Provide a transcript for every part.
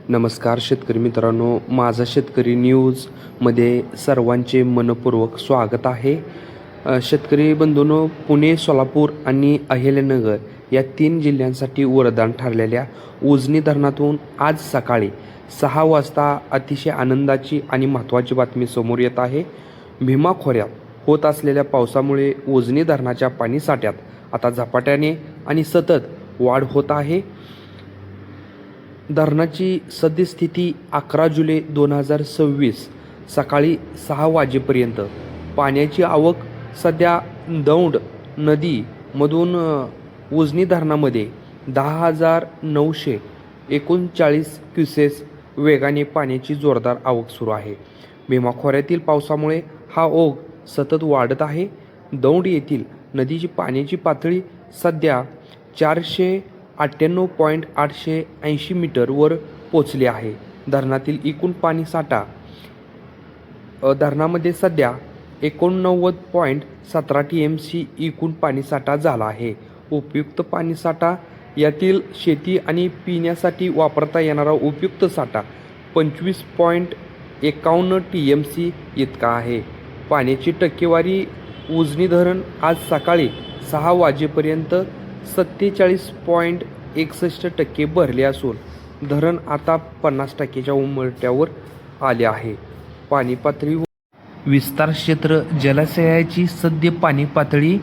नमस्कार शेतकरी मित्रांनो, माझा शेतकरी न्यूजमध्ये सर्वांचे मनपूर्वक स्वागत आहे. शेतकरी बंधूंनो, पुणे, सोलापूर आणि अहिल्यानगर या 3 जिल्ह्यांसाठी वरदान ठरलेल्या उजनी धरणातून आज सकाळी 6 वाजता अतिशय आनंदाची आणि महत्त्वाची बातमी समोर येत आहे. भीमा खोऱ्यात होत असलेल्या पावसामुळे उजनी धरणाच्या पाणीसाठ्यात आता झपाट्याने आणि सतत वाढ होत आहे. धरणाची सद्यस्थिती 11 जुलै 2026 सकाळी 6 वाजेपर्यंत. पाण्याची आवक सध्या दौंड नदीमधून उजनी धरणामध्ये 10,939 क्युसेस वेगाने पाण्याची जोरदार आवक सुरू आहे. भीमा खोऱ्यातील पावसामुळे हा ओघ सतत वाढत आहे. दौंड येथील नदीची पाण्याची पातळी सध्या 498.880 मीटरवर पोचली आहे. धरणातील एकूण पाणीसाठा धरणामध्ये सध्या 89.17 TMC एकूण पाणीसाठा झाला आहे. उपयुक्त पाणीसाठा यातील शेती आणि पिण्यासाठी वापरता येणारा उपयुक्त साठा 25.51 TMC इतका आहे. पाण्याची टक्केवारी उजनी धरण आज सकाळी 6 वाजेपर्यंत 47.61% भरले असून धरण आता 50%च्या उंबरठ्यावर आले आहे. पाणी पातळी विस्तार क्षेत्र जलाशयाची सद्य पाणी पातळी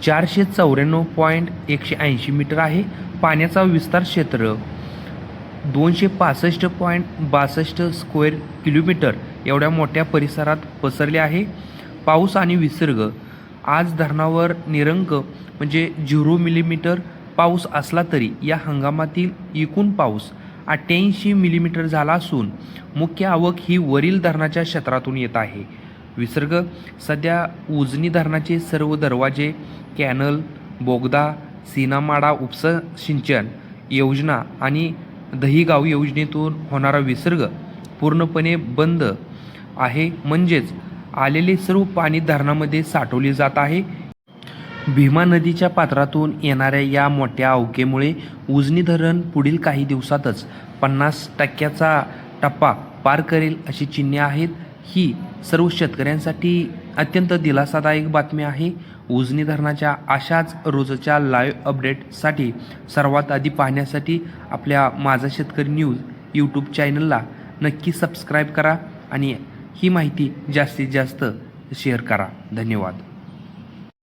494.180 मीटर आहे. पाण्याचा विस्तार क्षेत्र 265.62 स्क्वेअर किलोमीटर एवढ्या मोठ्या परिसरात पसरले आहे. पाऊस आणि विसर्ग आज धरणावर निरंक म्हणजे 0 मिलीमीटर पाऊस असला तरी या हंगामातील एकूण पाऊस 88 मिलीमीटर झाला असून मुख्य आवक ही वरील धरणाच्या क्षेत्रातून येत आहे. विसर्ग सध्या उजनी धरणाचे सर्व दरवाजे, कॅनल, बोगदा, सीनामाडा उपसा सिंचन योजना आणि दहिगाव योजनेतून होणारा विसर्ग पूर्णपणे बंद आहे. म्हणजेच आलेले सर्व पाणी धरणामध्ये साठवले जात आहे. भीमा नदीच्या पात्रातून येणाऱ्या या मोठ्या अवकेमुळे उजनी धरण पुढील काही दिवसातच 50%चा टप्पा पार करेल अशी चिन्हे आहेत. ही सर्व शेतकऱ्यांसाठी अत्यंत दिलासादायक बातमी आहे. उजनी धरणाच्या अशाच रोजच्या लाईव्ह अपडेटसाठी सर्वात आधी पाहण्यासाठी आपल्या माझा शेतकरी न्यूज यूट्यूब चॅनलला नक्की सबस्क्राईब करा आणि ही माहिती जास्तीत जास्त शेअर करा. धन्यवाद.